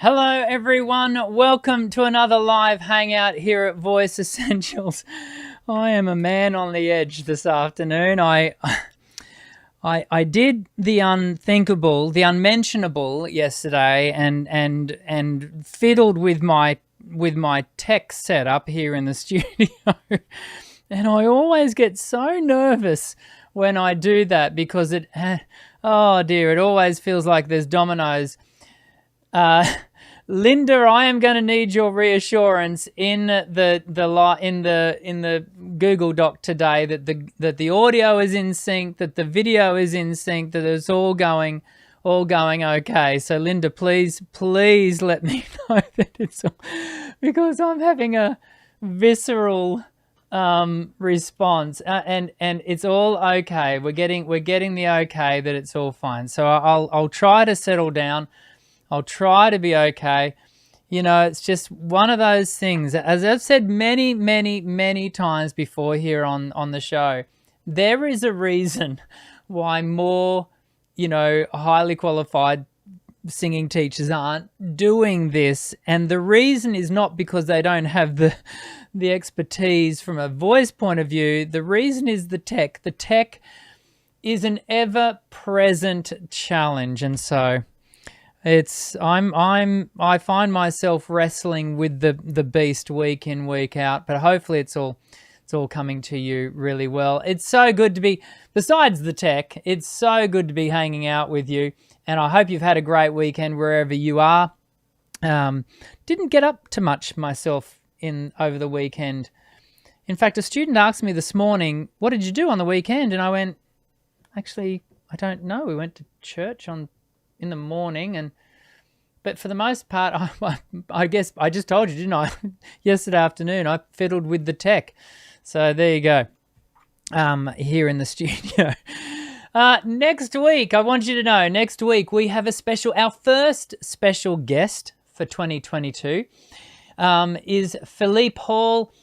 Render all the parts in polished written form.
Hello everyone, welcome to another live hangout here at Voice Essentials. I am a man on the edge this afternoon. I did the unthinkable, the unmentionable yesterday and fiddled with my tech setup here in the studio. And I always get so nervous when I do that because oh dear, it always feels like there's dominoes. Linda, I am going to need your reassurance in the Google Doc today that the audio is in sync, that the video is in sync, that it's all going okay. So Linda, please let me know that it's all, because I'm having a visceral response, and it's all okay. We're getting the okay that it's all fine. So I'll try to settle down. I'll try to be okay. You know, it's just one of those things. As I've said many times before here on the show, there is a reason why more, highly qualified singing teachers aren't doing this. And the reason is not because they don't have the expertise from a voice point of view. The reason is the tech. The tech is an ever-present challenge. And so I find myself wrestling with the beast week in, week out, but hopefully it's all coming to you really well. It's so good to be, besides the tech, it's so good to be hanging out with you, and I hope you've had a great weekend wherever you are. Didn't get up to much myself over the weekend. In fact, a student asked me this morning, "What did you do on the weekend?" And I went, "Actually, I don't know. We went to church in the morning, but for the most part, I guess I just told you, didn't I? Yesterday afternoon, I fiddled with the tech. So there you go. Here in the studio. Next week, I want you to know, next week we have our first special guest for 2022 is Philippe Hall.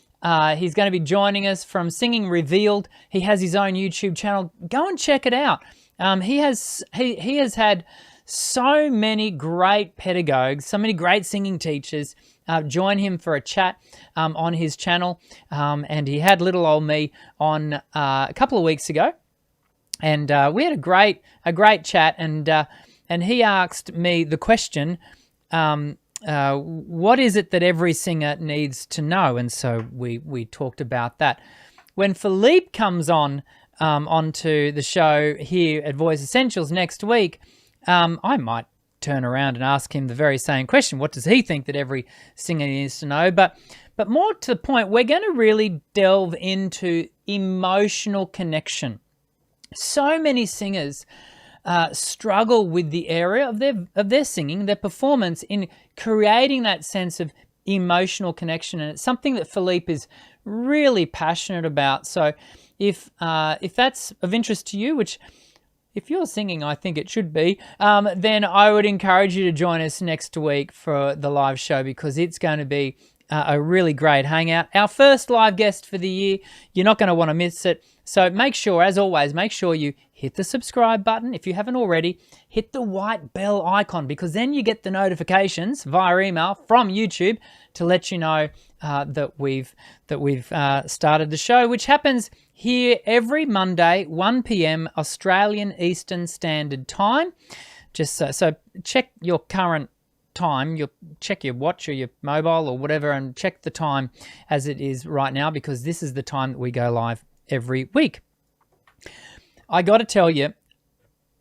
He's going to be joining us from Singing Revealed. He has his own YouTube channel. Go and check it out. He has had so many great pedagogues, so many great singing teachers join him for a chat on his channel, and he had little old me on a couple of weeks ago, and we had a great chat, and he asked me the question, what is it that every singer needs to know? And so we talked about that. When Philippe comes onto the show here at Voice Essentials next week, I might turn around and ask him the very same question. What does he think that every singer needs to know? But more to the point, we're going to really delve into emotional connection. So many singers struggle with the area of their singing, their performance, in creating that sense of emotional connection, and it's something that Philippe is really passionate about. So if that's of interest to you, which if you're singing, I think it should be, then I would encourage you to join us next week for the live show, because it's going to be a really great hangout. Our first live guest for the year. You're not going to want to miss it. So make sure, as always, you hit the subscribe button. If you haven't already, hit the white bell icon, because then you get the notifications via email from YouTube to let you know that we've started the show, which happens here every Monday, 1 p.m. Australian Eastern Standard Time. Just so check your current time. You'll check your watch or your mobile or whatever and check the time as it is right now, because this is the time that we go live every week. I got to tell you,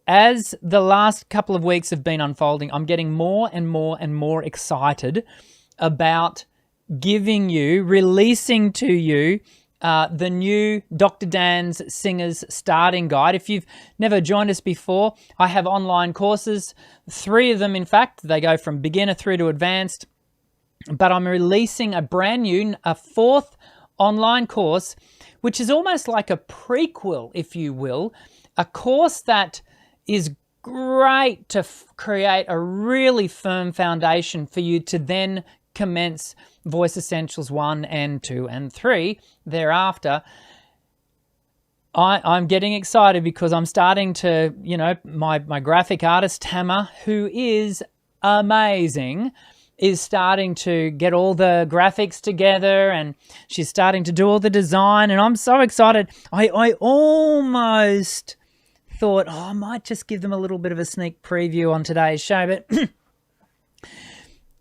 as the last couple of weeks have been unfolding, I'm getting more and more excited about releasing to you the new Dr. Dan's Singers Starting Guide. If you've never joined us before, I have online courses, 3 of them in fact. They go from beginner through to advanced, but I'm releasing a brand new, a 4th online course, which is almost like a prequel, if you will, a course that is great to create a really firm foundation for you to then commence Voice Essentials 1 and 2 and 3 thereafter. I'm getting excited because I'm starting to, my graphic artist, Hammer, who is amazing, is starting to get all the graphics together, and she's starting to do all the design, and I'm so excited. I almost thought, oh, I might just give them a little bit of a sneak preview on today's show, but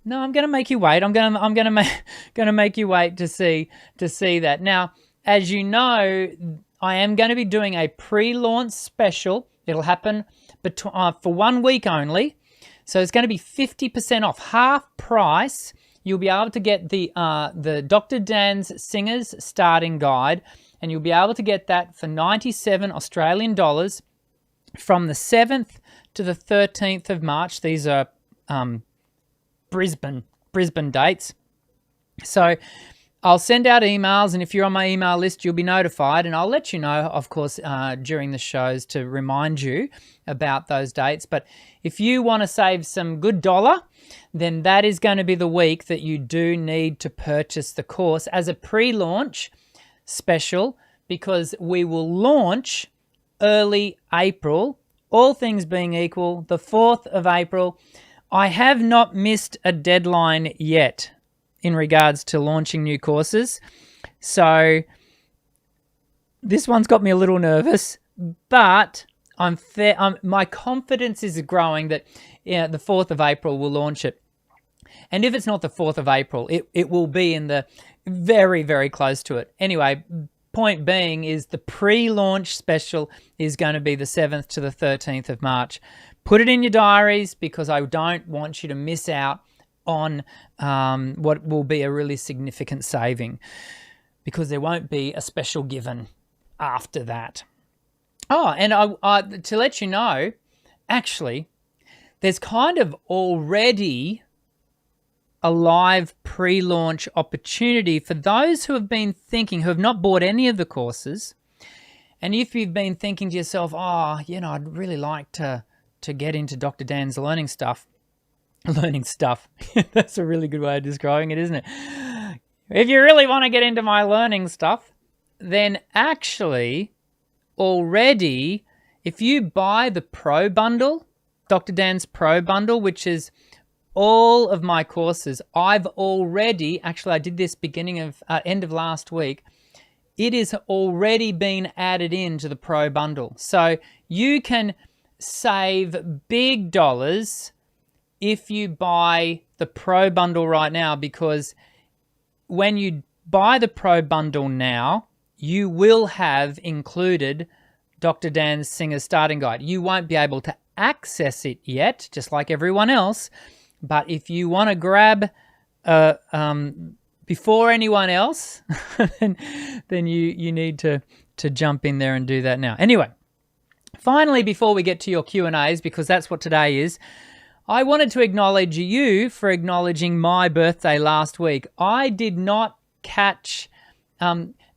no, I'm going to make you wait. I'm going to make you wait to see that. Now, as you know, I am going to be doing a pre-launch special. It'll happen for 1 week only. So it's going to be 50% off, half price. You'll be able to get the Dr. Dan's Singers Starting Guide, and you'll be able to get that for 97 Australian dollars from the 7th to the 13th of March. These are Brisbane dates. So I'll send out emails, and if you're on my email list, you'll be notified, and I'll let you know, of course, during the shows to remind you about those dates. But if you want to save some good dollar, then that is going to be the week that you do need to purchase the course as a pre-launch special, because we will launch early April, all things being equal, the 4th of April. I have not missed a deadline yet in regards to launching new courses. So this one's got me a little nervous, but my confidence is growing that the 4th of April we'll launch it. And if it's not the 4th of April, it will be in the very, very close to it. Anyway, point being is the pre-launch special is going to be the 7th to the 13th of March. Put it in your diaries, because I don't want you to miss out on what will be a really significant saving, because there won't be a special given after that. Oh, and to let you know, actually, there's kind of already a live pre-launch opportunity for those who have been thinking, who have not bought any of the courses. And if you've been thinking to yourself, oh, I'd really like to get into Dr. Dan's learning stuff. That's a really good way of describing it, isn't it? If you really want to get into my learning stuff, then actually already, if you buy the Pro Bundle, Dr. Dan's Pro Bundle, which is all of my courses, I've already, actually I did this end of last week, it is already been added into the Pro Bundle. So you can save big dollars if you buy the Pro Bundle right now, because when you buy the Pro Bundle now, you will have included Dr. Dan's Singers Starting Guide. You won't be able to access it yet, just like everyone else, but if you want to grab before anyone else, then you need to jump in there and do that now. Anyway, finally, before we get to your Q&As, because that's what today is, I wanted to acknowledge you for acknowledging my birthday last week. I did not catch...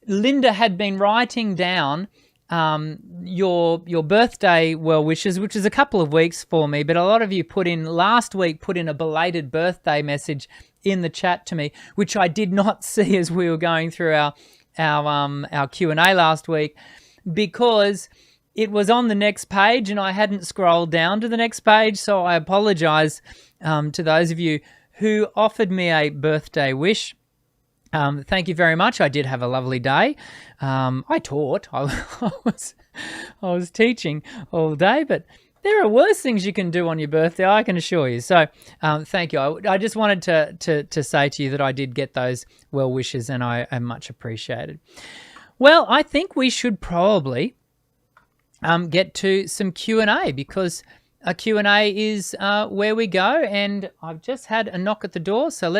Linda had been writing down your birthday well wishes, which is a couple of weeks for me, but a lot of you last week put in a belated birthday message in the chat to me, which I did not see as we were going through our Q&A last week, because it was on the next page and I hadn't scrolled down to the next page. So I apologize to those of you who offered me a birthday wish. Thank you very much. I did have a lovely day. I taught. I was teaching all day, but there are worse things you can do on your birthday, I can assure you. So thank you. I just wanted to say to you that I did get those well wishes, and I am much appreciated. Well, I think we should probably get to some Q&A, because a Q&A is where we go, and I've just had a knock at the door, so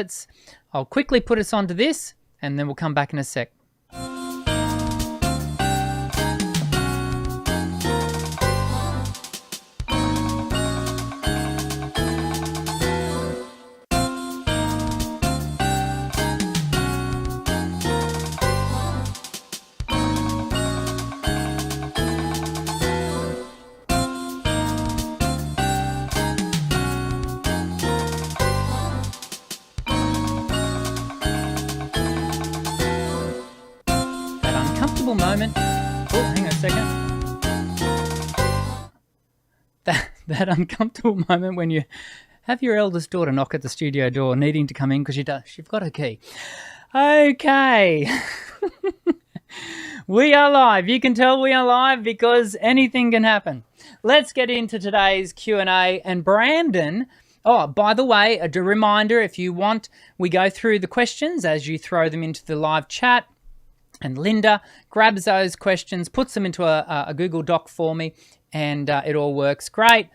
I'll quickly put us onto this, and then we'll come back in a sec. Moment. Oh, hang on a second. That uncomfortable moment when you Have your eldest daughter knock at the studio door needing to come in because she's got her key. Okay. We are live. You can tell we are live because anything can happen. Let's get into today's Q&A. And Brandon, oh, by the way, a reminder, if you want, we go through the questions as you throw them into the live chat. And Linda grabs those questions, puts them into a Google Doc for me, and it all works great.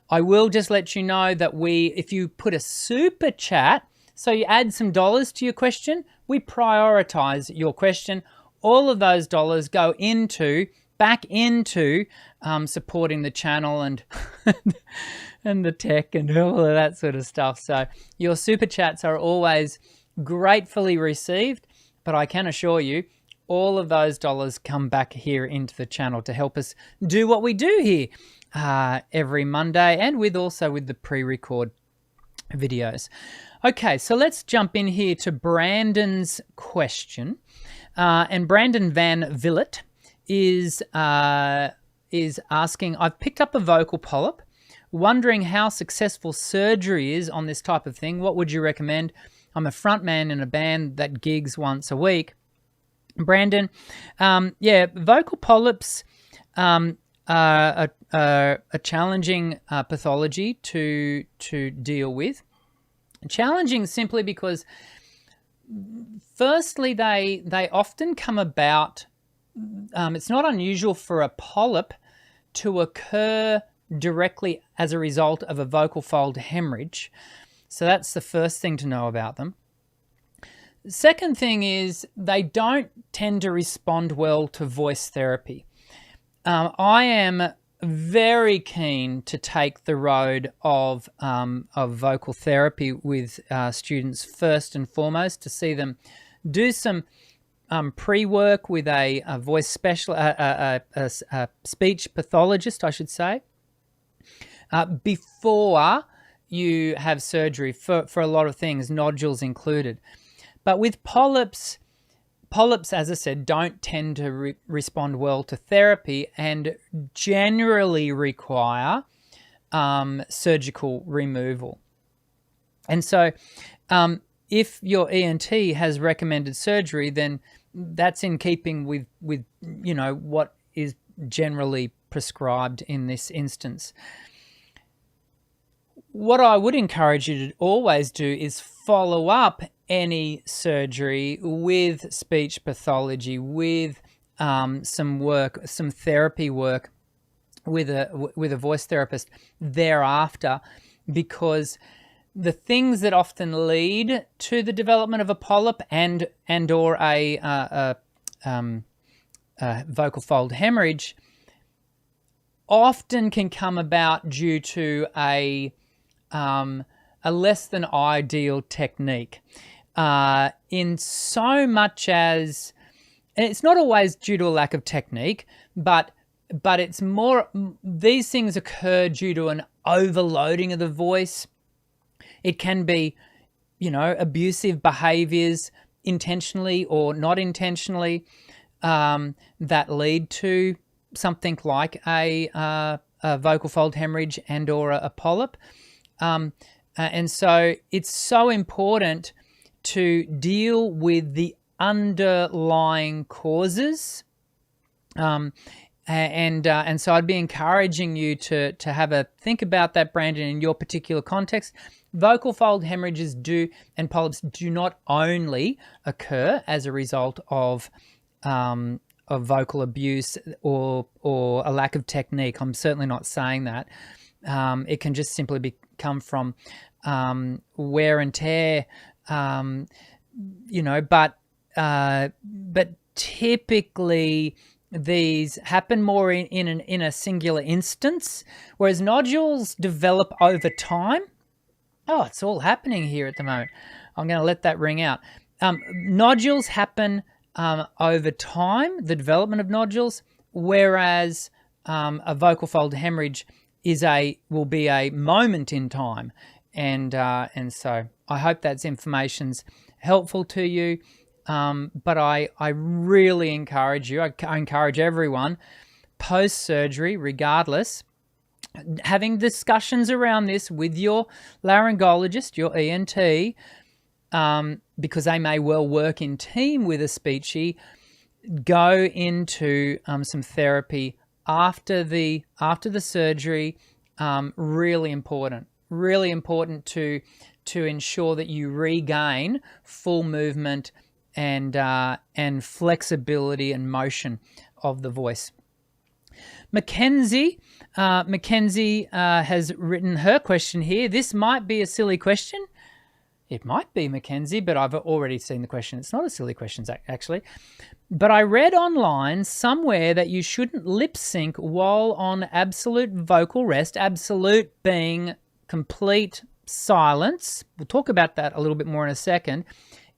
I will just let you know that if you put a super chat, so you add some dollars to your question, we prioritize your question. All of those dollars go back into supporting the channel and and the tech and all of that sort of stuff. So your super chats are always gratefully received, but I can assure you all of those dollars come back here into the channel to help us do what we do here every Monday, and also with the pre-record videos. Okay, so let's jump in here to Brandon's question. And Brandon Van Villet is asking, I've picked up a vocal polyp, wondering how successful surgery is on this type of thing. What would you recommend? I'm a frontman in a band that gigs once a week. Brandon, vocal polyps are a challenging pathology to deal with. Challenging simply because, firstly, they often come about. It's not unusual for a polyp to occur directly as a result of a vocal fold hemorrhage. So that's the first thing to know about them. Second thing is they don't tend to respond well to voice therapy. I am very keen to take the road of vocal therapy with students first and foremost, to see them do some pre-work with a voice specialist, a speech pathologist, I should say, before you have surgery for a lot of things, nodules included. But with polyps, as I said, don't tend to respond well to therapy and generally require surgical removal. And so if your ENT has recommended surgery, then that's in keeping with what is generally prescribed in this instance. What I would encourage you to always do is follow up any surgery with speech pathology, with some therapy work with a voice therapist thereafter, because the things that often lead to the development of a polyp and or a vocal fold hemorrhage often can come about due to a less than ideal technique. In so much as, and it's not always due to a lack of technique, but it's more, these things occur due to an overloading of the voice. It can be, abusive behaviors, intentionally or not intentionally, that lead to something like a vocal fold hemorrhage and or a polyp. And so it's so important to deal with the underlying causes. And so I'd be encouraging you to have a think about that, Brandon, in your particular context. Vocal fold hemorrhages and polyps do not only occur as a result of vocal abuse or a lack of technique. I'm certainly not saying that. It can just simply come from wear and tear, but typically these happen more in a singular instance, whereas nodules develop over time. Oh, it's all happening here at the moment. I'm going to let that ring out. Nodules happen over time, the development of nodules, whereas a vocal fold hemorrhage will be a moment in time. And so I hope that information's helpful to you. But I really encourage you, I encourage everyone, post-surgery, regardless, having discussions around this with your laryngologist, your ENT, because they may well work in team with a speechy, go into some therapy after the surgery. Really important to ensure that you regain full movement and flexibility and motion of the voice. Mackenzie has written her question here. This might be a silly question. It might be, Mackenzie, but I've already seen the question. It's not a silly question, actually. But I read online somewhere that you shouldn't lip sync while on absolute vocal rest, absolute being complete silence. We'll talk about that a little bit more in a second.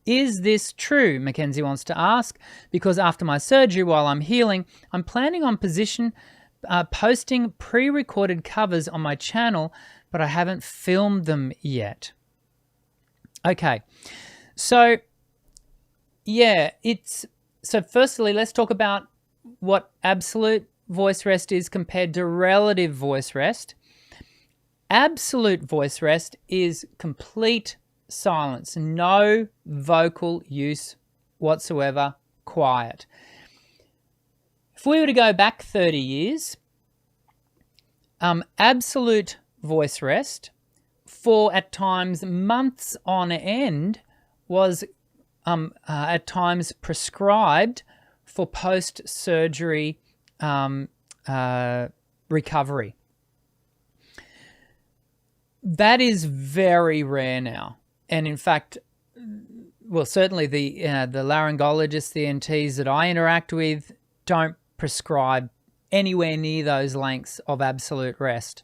Is this true? Mackenzie wants to ask, because after my surgery, while I'm healing, I'm planning on posting pre-recorded covers on my channel, but I haven't filmed them yet. Okay, so yeah, so firstly, let's talk about what absolute voice rest is compared to relative voice rest. Absolute voice rest is complete silence, no vocal use whatsoever, quiet. If we were to go back 30 years, absolute voice rest for at times months on end was at times prescribed for post-surgery recovery. That is very rare now. And in fact, well, certainly the laryngologists, the ENTs that I interact with don't prescribe anywhere near those lengths of absolute rest.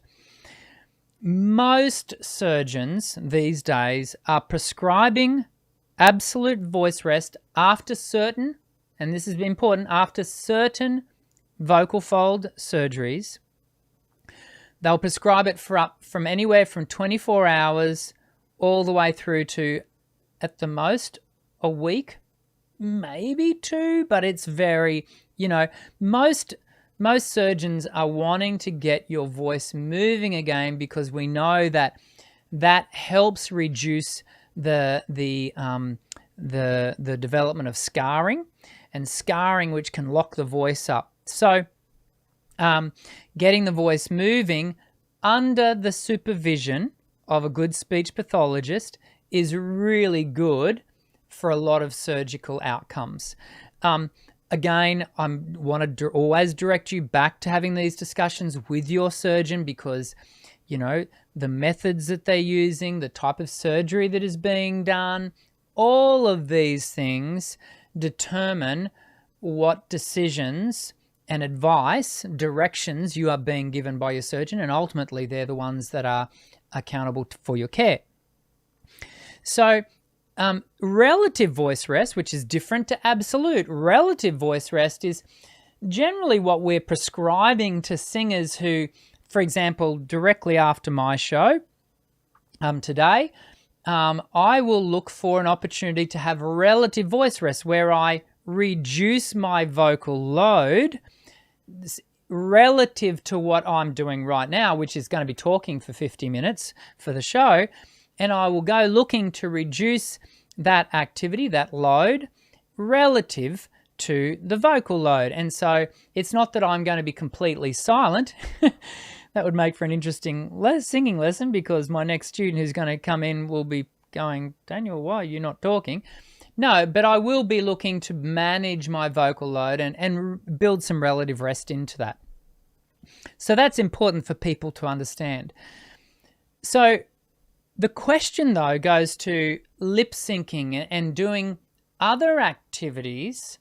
Most surgeons these days are prescribing absolute voice rest after certain, and this is important, after certain vocal fold surgeries. They'll prescribe it from anywhere from 24 hours all the way through to, at the most, a week, maybe 2, but it's very, most surgeons are wanting to get your voice moving again, because we know that helps reduce the development of scarring, which can lock the voice up. So getting the voice moving under the supervision of a good speech pathologist is really good for a lot of surgical outcomes. Again, I want to always direct you back to having these discussions with your surgeon, because, the methods that they're using, the type of surgery that is being done, all of these things determine what decisions and advice, directions you are being given by your surgeon, and ultimately they're the ones that are accountable for your care. So relative voice rest, which is different to absolute. Relative voice rest is generally what we're prescribing to singers who, for example, directly after my show today, I will look for an opportunity to have relative voice rest where I reduce my vocal load relative to what I'm doing right now, which is going to be talking for 50 minutes for the show. And I will go looking to reduce that activity, that load, relative to the vocal load. And so it's not that I'm going to be completely silent. That would make for an interesting singing lesson, because my next student who's going to come in will be going, Daniel, why are you not talking? No, but I will be looking to manage my vocal load and build some relative rest into that. So that's important for people to understand. So the question, though, goes to lip syncing and doing other activities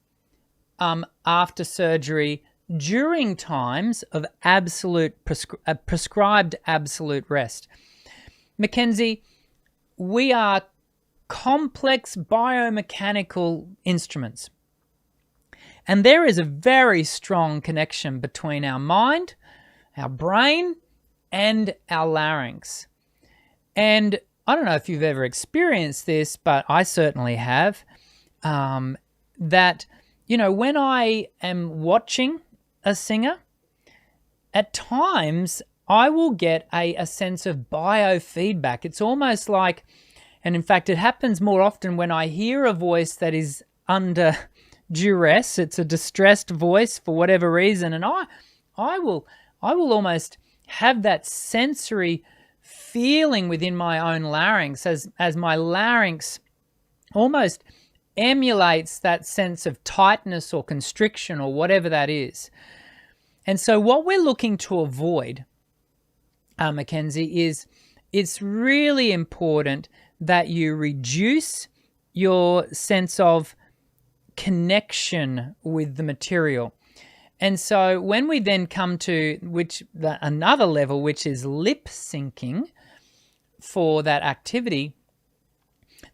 after surgery during times of prescribed absolute rest. Mackenzie, we are complex biomechanical instruments, and there is a very strong connection between our mind, our brain, and our larynx. And I don't know if you've ever experienced this, but I certainly have, that, when I am watching a singer, at times I will get a sense of biofeedback. It's almost like, and in fact, it happens more often when I hear a voice that is under duress. It's a distressed voice for whatever reason, and I will almost have that sensory feeling within my own larynx as my larynx almost emulates that sense of tightness or constriction or whatever that is. And so what we're looking to avoid, Mackenzie, is it's really important that you reduce your sense of connection with the material. And so when we then come to another level, which is lip syncing for that activity,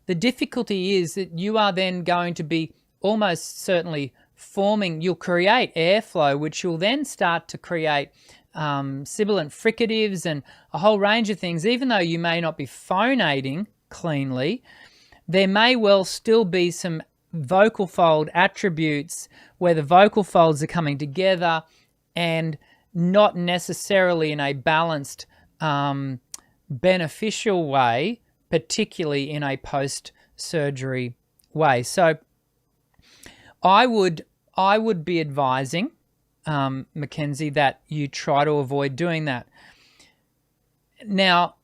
the difficulty is that you are then going to be almost certainly you'll create airflow, which you'll then start to create sibilant fricatives and a whole range of things. Even though you may not be phonating cleanly, there may well still be some vocal fold attributes where the vocal folds are coming together and not necessarily in a balanced, beneficial way, particularly in a post-surgery way. So I would be advising, Mackenzie, that you try to avoid doing that. Now,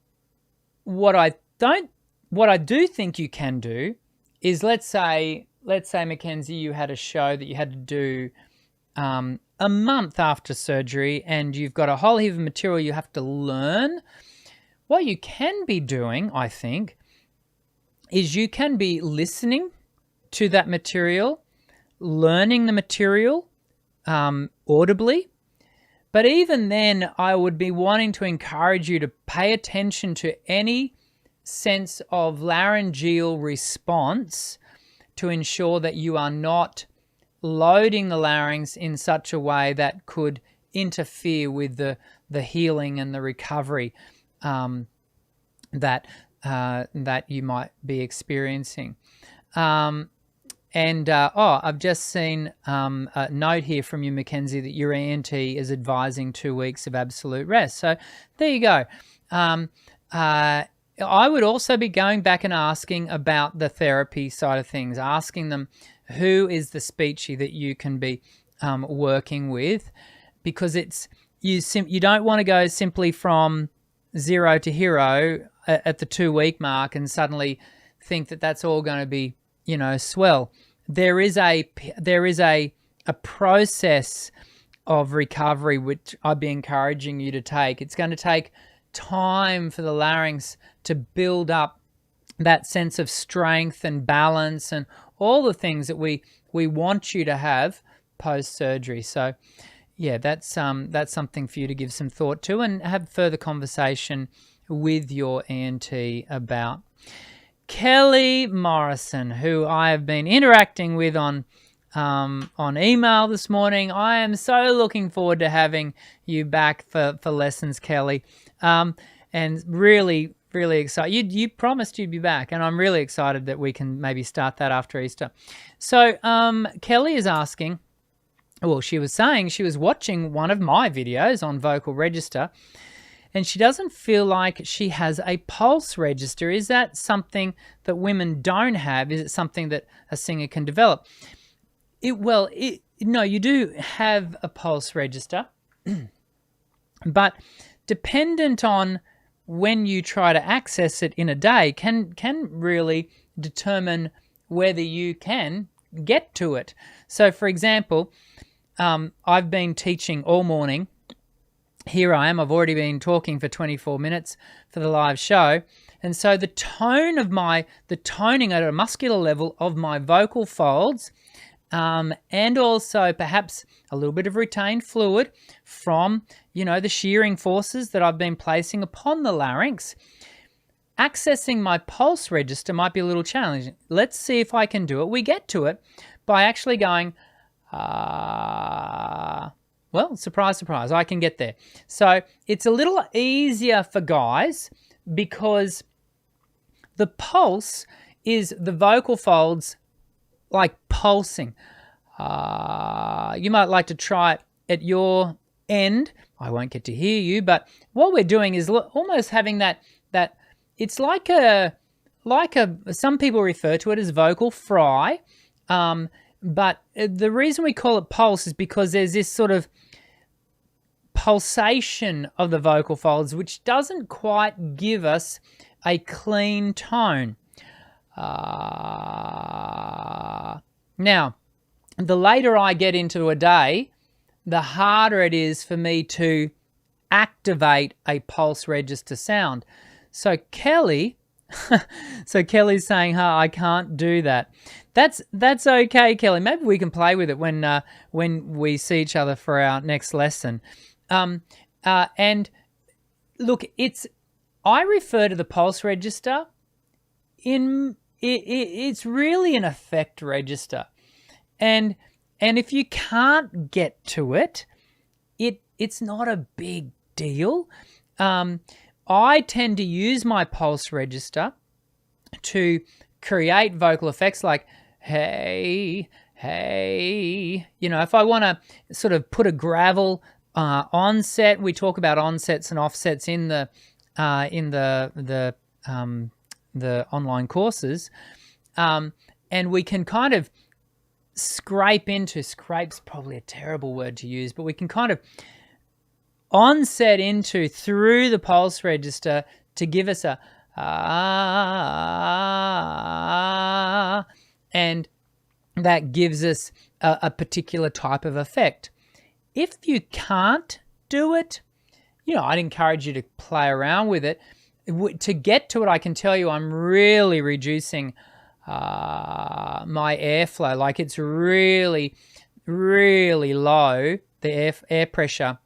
what I do think you can do is, let's say, Mackenzie, you had a show that you had to do a month after surgery and you've got a whole heap of material you have to learn. What you can be doing, I think, is you can be listening to that material, learning the material audibly. But even then, I would be wanting to encourage you to pay attention to any sense of laryngeal response to ensure that you are not loading the larynx in such a way that could interfere with the healing and the recovery that you might be experiencing. I've just seen a note here from you, Mackenzie, that your ENT is advising 2 weeks of absolute rest. So there you go. I would also be going back and asking about the therapy side of things, asking them who is the speechy that you can be working with, because you don't want to go simply from 0 to hero at the 2 week mark and suddenly think that that's all going to be, swell. There is a process of recovery which I'd be encouraging you to take. It's going to take time for the larynx to build up that sense of strength and balance and all the things that we want you to have post-surgery. So yeah, that's something for you to give some thought to and have further conversation with your ENT about. Kelly Morrison, who I have been interacting with on email this morning. I am so looking forward to having you back for lessons, Kelly, and really excited. You promised you'd be back, and I'm really excited that we can maybe start that after Easter. So Kelly is asking, well, she was saying she was watching one of my videos on vocal register, and she doesn't feel like she has a pulse register. Is that something that women don't have? Is it something that a singer can develop? No, you do have a pulse register, but dependent on when you try to access it in a day can really determine whether you can get to it. So, for example, I've been teaching all morning. Here I am. I've already been talking for 24 minutes for the live show. And so the toning at a muscular level of my vocal folds, and also perhaps a little bit of retained fluid from, the shearing forces that I've been placing upon the larynx, accessing my pulse register might be a little challenging. Let's see if I can do it. We get to it by actually going, well, surprise, surprise, I can get there. So it's a little easier for guys because the pulse is the vocal folds like pulsing. You might like to try it at your end. I won't get to hear you, but what we're doing is almost having that it's like a some people refer to it as vocal fry, but the reason we call it pulse is because there's this sort of pulsation of the vocal folds which doesn't quite give us a clean tone. Now, the later I get into a day, the harder it is for me to activate a pulse register sound. So Kelly's saying, I can't do that. That's okay, Kelly. Maybe we can play with it when we see each other for our next lesson. And look, I refer to the pulse register it's really an effect register. And if you can't get to it, it's not a big deal. I tend to use my pulse register to create vocal effects like, hey, if I want to sort of put a gravel onset, we talk about onsets and offsets in the online courses, and we can kind of scrape's probably a terrible word to use, but we can kind of onset into through the pulse register to give us a and that gives us a particular type of effect. If you can't do it, I'd encourage you to play around with it. To get to it, I can tell you I'm really reducing my airflow. Like it's really, really low, the air pressure,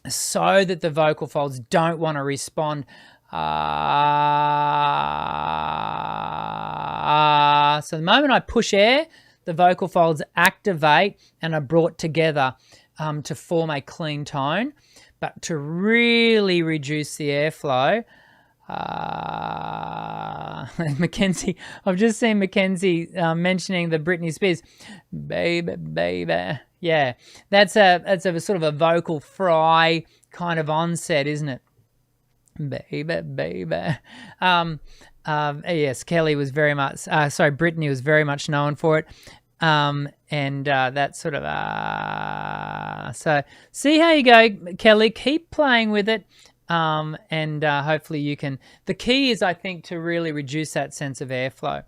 so that the vocal folds don't want to respond. So the moment I push air, the vocal folds activate and are brought together to form a clean tone. But to really reduce the airflow, Mackenzie, I've just seen Mackenzie mentioning the Britney Spears, baby. Yeah, that's a sort of a vocal fry kind of onset, isn't it? Baby. Yes, Kelly was very much, Britney was very much known for it. And that sort of, so see how you go, Kelly, keep playing with it. And hopefully you can, the key is, I think, to really reduce that sense of airflow.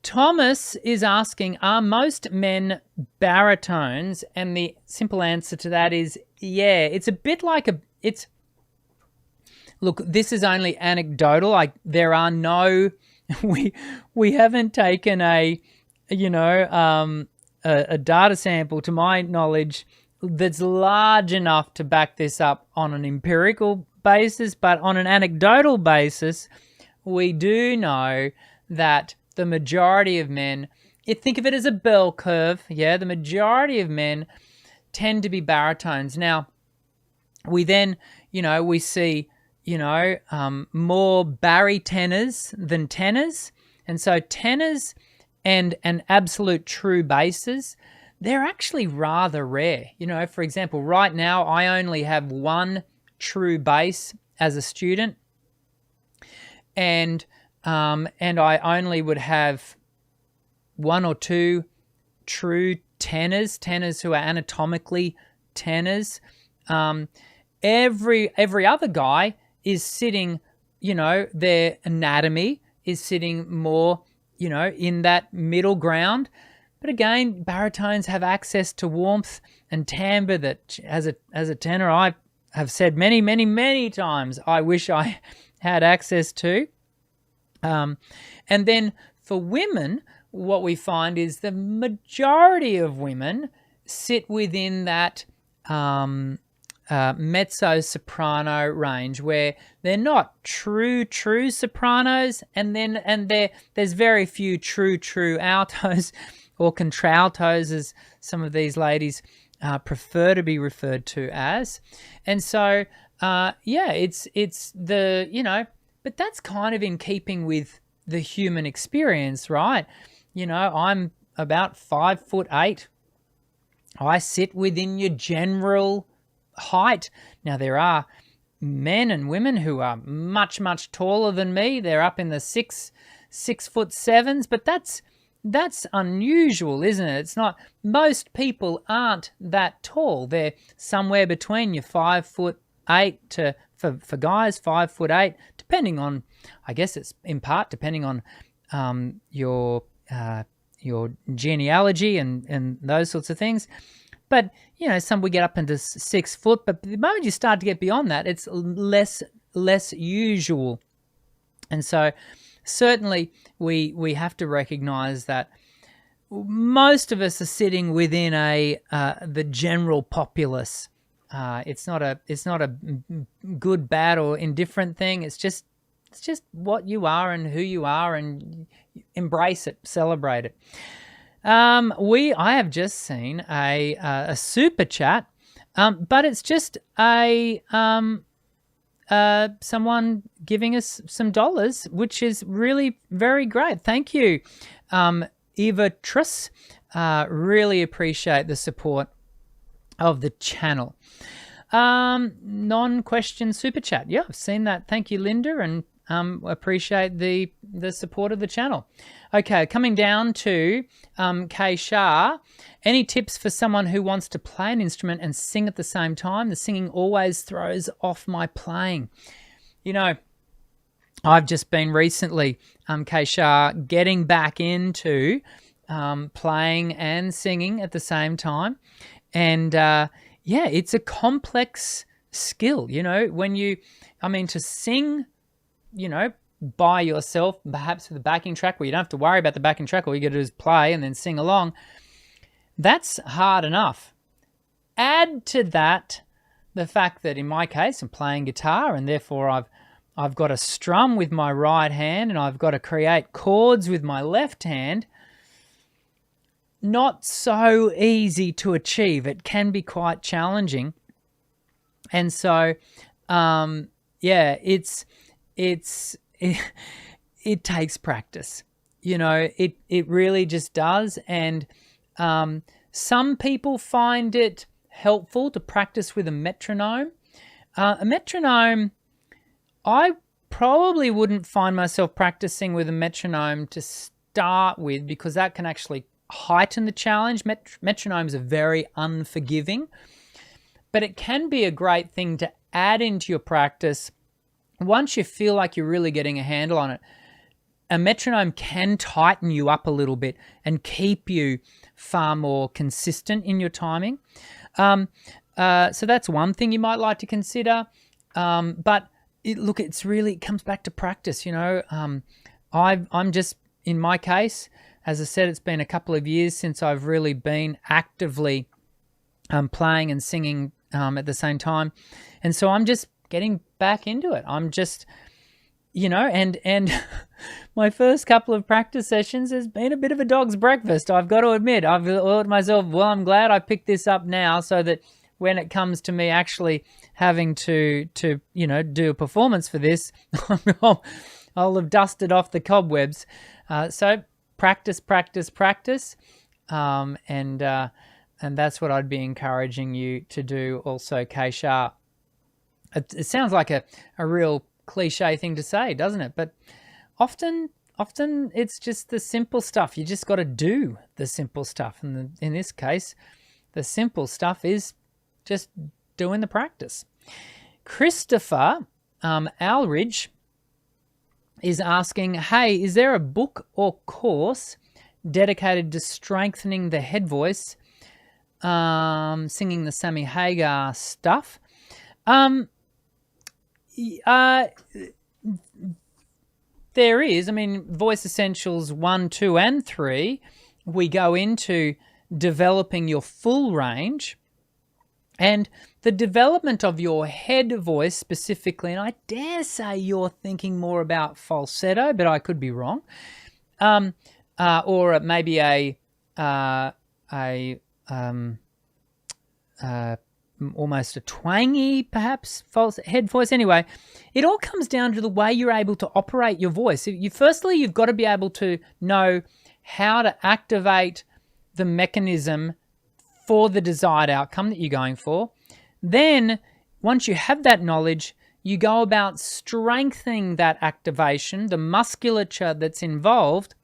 Thomas is asking, are most men baritones? And the simple answer to that is, yeah, it's a bit like look, this is only anecdotal. There are no, we haven't taken a data sample, to my knowledge, that's large enough to back this up on an empirical basis, but on an anecdotal basis, we do know that the majority of men, think of it as a bell curve, the majority of men tend to be baritones. Now, we then, we see, more barytenors than tenors, and so tenors and absolute true basses, they're actually rather rare. For example, right now I only have one true bass as a student, and I only would have one or two true tenors who are anatomically tenors. Every other guy is sitting, their anatomy is sitting more, in that middle ground. But again, baritones have access to warmth and timbre that, as a tenor, I have said many, many, many times, I wish I had access to. And then for women, what we find is the majority of women sit within that mezzo-soprano range, where they're not true sopranos, and there's very few true altos or contraltos, as some of these ladies prefer to be referred to as. And so, it's the, but that's kind of in keeping with the human experience, right? I'm about 5'8", I sit within your general height. Now, there are men and women who are much, much taller than me. They're up in the 6'7", but that's unusual, isn't it? It's not. Most people aren't that tall. They're somewhere between your 5'8" to for guys 5'8", depending on, I guess it's in part depending on your genealogy and those sorts of things. But, you know, some we get up into 6 foot, but the moment you start to get beyond that, it's less usual. And so certainly we have to recognize that most of us are sitting within the general populace. It's not a good, bad, or indifferent thing. It's just what you are and who you are, and embrace it, celebrate it. I have just seen a super chat, but it's just someone giving us some dollars, which is really very great. Thank you, Eva Truss. Really appreciate the support of the channel. Non-question super chat. Yeah, I've seen that. Thank you, Linda, and appreciate the support of the channel. Okay, coming down to Kay Shah. Any tips for someone who wants to play an instrument and sing at the same time? The singing always throws off my playing. You know, I've just been recently, Kay Shah, getting back into playing and singing at the same time. And yeah, it's a complex skill, you know, to sing, you know, by yourself, perhaps with a backing track where you don't have to worry about the backing track. All you got to do is play and then sing along. That's hard enough. Add to that the fact that in my case, I'm playing guitar, and therefore I've got to strum with my right hand and I've got to create chords with my left hand. Not so easy to achieve. It can be quite challenging. And so, yeah, it takes practice. You know, it really just does. And some people find it helpful to practice with a metronome. A metronome, I probably wouldn't find myself practicing with a metronome to start with, because that can actually heighten the challenge. Metronomes are very unforgiving, but it can be a great thing to add into your practice. Once you feel like you're really getting a handle on it, a metronome can tighten you up a little bit and keep you far more consistent in your timing. So that's one thing you might like to consider. But it comes back to practice. You know, I'm just, in my case, as I said, it's been a couple of years since I've really been actively playing and singing at the same time. And so I'm just getting back into it. I'm just, you know, and my first couple of practice sessions has been a bit of a dog's breakfast. I've got to admit, I've thought to myself, well, I'm glad I picked this up now, so that when it comes to me actually having to you know, do a performance for this, I'll have dusted off the cobwebs. So practice, and that's what I'd be encouraging you to do also, Kay Shah. It sounds like a real cliche thing to say, doesn't it? But often it's just the simple stuff. You just got to do the simple stuff. And in this case, the simple stuff is just doing the practice. Christopher Alridge is asking, hey, is there a book or course dedicated to strengthening the head voice, singing the Sammy Hagar stuff? There is. I mean, Voice Essentials 1, 2, and 3, we go into developing your full range and the development of your head voice specifically. And I dare say you're thinking more about falsetto, but I could be wrong. Or maybe almost a twangy, perhaps, false head voice. Anyway, it all comes down to the way you're able to operate your voice. Firstly, you've got to be able to know how to activate the mechanism for the desired outcome that you're going for. Then once you have that knowledge, you go about strengthening that activation, the musculature that's involved,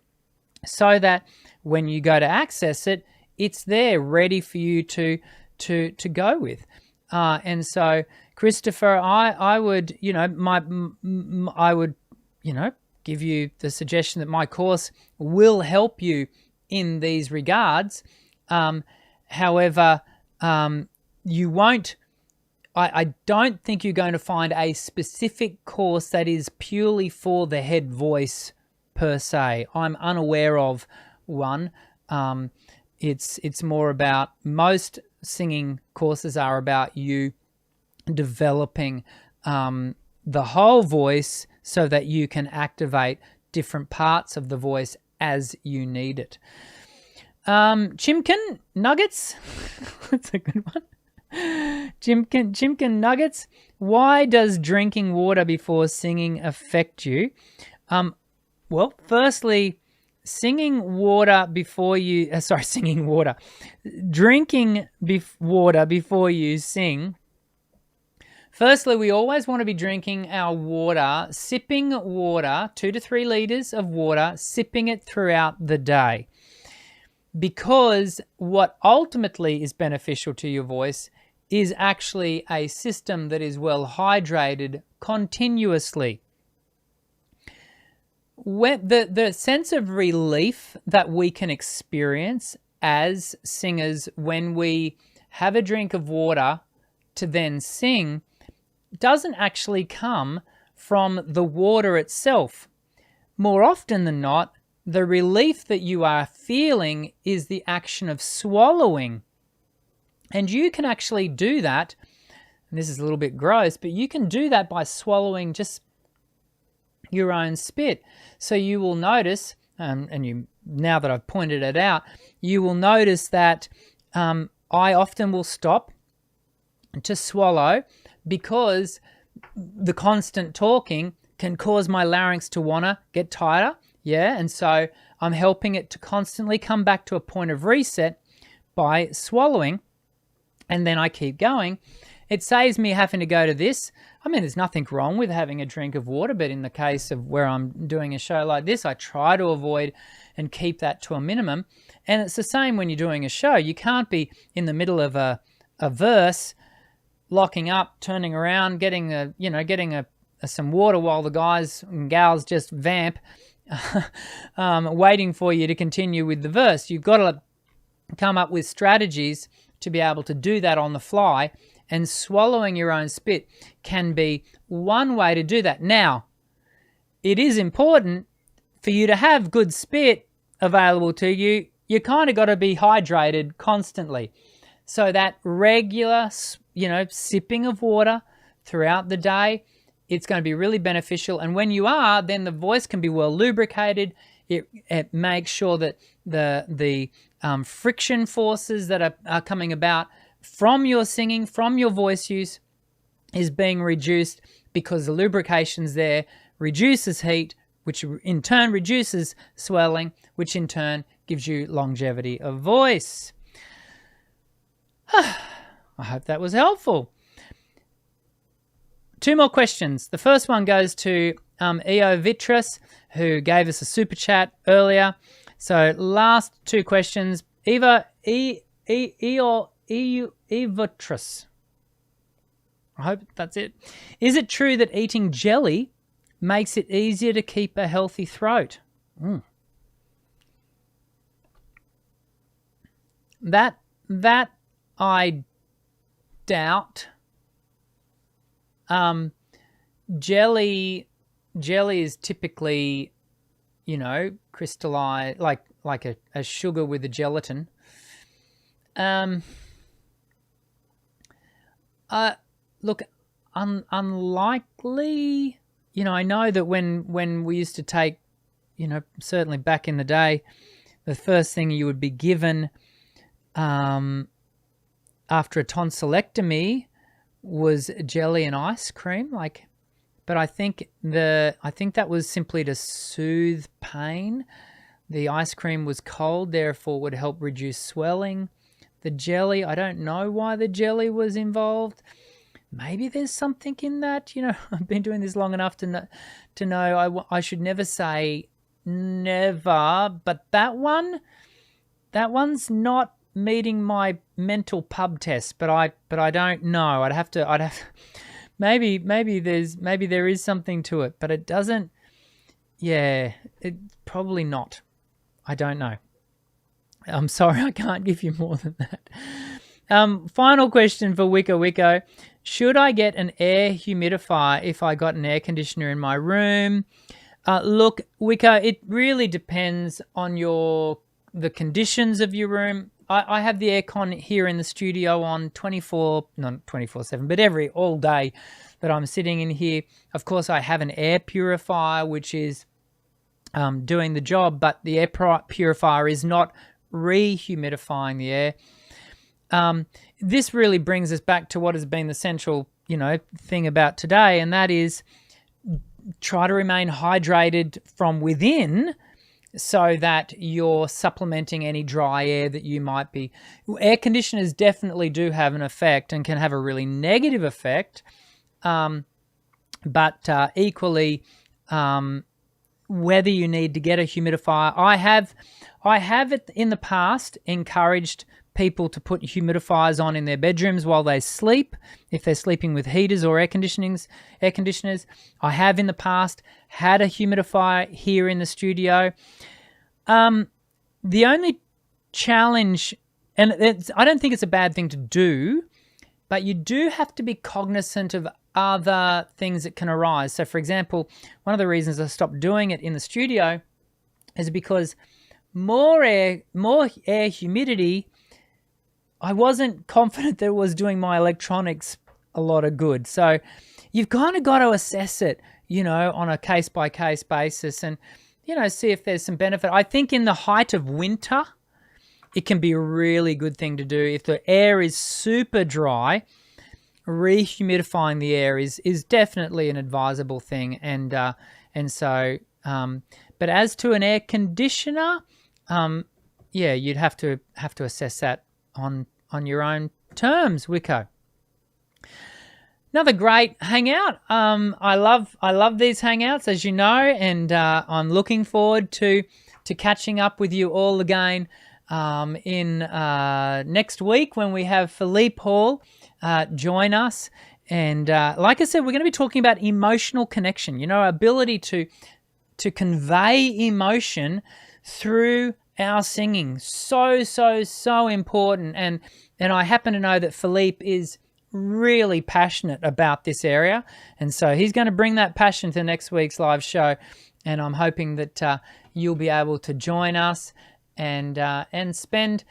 so that when you go to access it, it's there ready for you to go with. And so, Christopher, I would, I would, give you the suggestion that my course will help you in these regards. However, you won't. I don't think you're going to find a specific course that is purely for the head voice per se. I'm unaware of one. It's more about, most singing courses are about you developing the whole voice so that you can activate different parts of the voice as you need it. Chimkin Nuggets, that's a good one. Chimkin Nuggets, why does drinking water before singing affect you? Well, firstly, drinking water before you sing. Firstly, we always want to be drinking our water, sipping water, 2 to 3 liters of water, sipping it throughout the day. Because what ultimately is beneficial to your voice is actually a system that is well hydrated continuously. When the sense of relief that we can experience as singers when we have a drink of water to then sing doesn't actually come from the water itself. More often than not, the relief that you are feeling is the action of swallowing. And you can actually do that, and this is a little bit gross, but you can do that by swallowing just your own spit. So you will notice, now that I've pointed it out, you will notice that I often will stop to swallow, because the constant talking can cause my larynx to want to get tighter. Yeah, and so I'm helping it to constantly come back to a point of reset by swallowing, and then I keep going. It saves me having to go to this. I mean, there's nothing wrong with having a drink of water, but in the case of where I'm doing a show like this, I try to avoid and keep that to a minimum. And it's the same when you're doing a show. You can't be in the middle of a verse, locking up, turning around, getting some water while the guys and gals just vamp, waiting for you to continue with the verse. You've got to come up with strategies to be able to do that on the fly, and swallowing your own spit can be one way to do that. Now, it is important for you to have good spit available to you. You kind of got to be hydrated constantly. So that regular, sipping of water throughout the day, it's going to be really beneficial. And when you are, then the voice can be well lubricated. It makes sure that the friction forces that are coming about from your singing, from your voice use, is being reduced, because the lubrication's there, reduces heat, which in turn reduces swelling, which in turn gives you longevity of voice. I hope that was helpful. 2 more questions. The first one goes to Eo Vitris, who gave us a super chat earlier. So last 2 questions. Eo Vitris. I hope that's it. Is it true that eating jelly makes it easier to keep a healthy throat? That I doubt. Jelly is typically, crystallized, like a sugar with a gelatin. Look, unlikely. I know that when we used to take, certainly back in the day, the first thing you would be given after a tonsillectomy was jelly and ice cream, but I think that was simply to soothe pain. The ice cream was cold, therefore would help reduce swelling. The jelly, I don't know why the jelly was involved. Maybe there's something in that. You know, I've been doing this long enough to know I should never say never, but that one's not meeting my mental pub test. But I don't know. I'd have maybe there is something to it, but it doesn't. Yeah, it probably not. I don't know. I'm sorry, I can't give you more than that. Final question for Wicco. Should I get an air humidifier if I got an air conditioner in my room? Look, Wicco, it really depends on the conditions of your room. I have the aircon here in the studio on 24/7, but all day that I'm sitting in here. Of course, I have an air purifier, which is doing the job, but the air purifier is not rehumidifying the air. This really brings us back to what has been the central, thing about today, and that is try to remain hydrated from within so that you're supplementing any dry air that you might be. Air conditioners definitely do have an effect and can have a really negative effect, but equally, whether you need to get a humidifier, I have it in the past encouraged people to put humidifiers on in their bedrooms while they sleep, if they're sleeping with heaters or air conditioners. I have in the past had a humidifier here in the studio. The only challenge, and I don't think it's a bad thing to do, but you do have to be cognizant of other things that can arise. So, for example, one of the reasons I stopped doing it in the studio is because more air humidity, I wasn't confident that it was doing my electronics a lot of good. So you've kind of got to assess it, on a case-by-case basis and, see if there's some benefit. I think in the height of winter, it can be a really good thing to do. If the air is super dry, rehumidifying the air is definitely an advisable thing. And so, but as to an air conditioner, you'd have to assess that on your own terms, Wicco. Another great hangout. I love these hangouts, as you know, and I'm looking forward to catching up with you all again in next week when we have Philippe Hall join us. And like I said, we're going to be talking about emotional connection. Ability to convey emotion through our singing. So important. And I happen to know that Philippe is really passionate about this area, and so he's going to bring that passion to next week's live show, and I'm hoping that you'll be able to join us and spend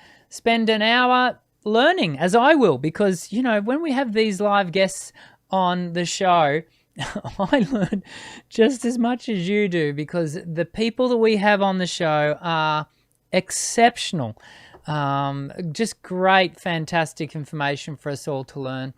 an hour learning, as I will, because when we have these live guests on the show, I learn just as much as you do, because the people that we have on the show are exceptional. Just great, fantastic information for us all to learn.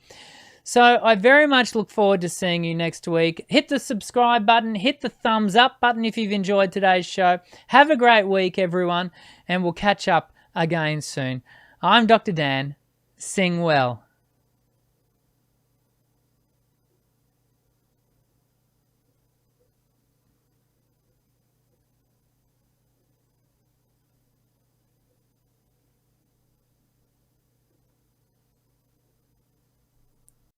So I very much look forward to seeing you next week. Hit the subscribe button, hit the thumbs up button if you've enjoyed today's show. Have a great week, everyone, and we'll catch up again soon. I'm Dr. Dan. Sing well.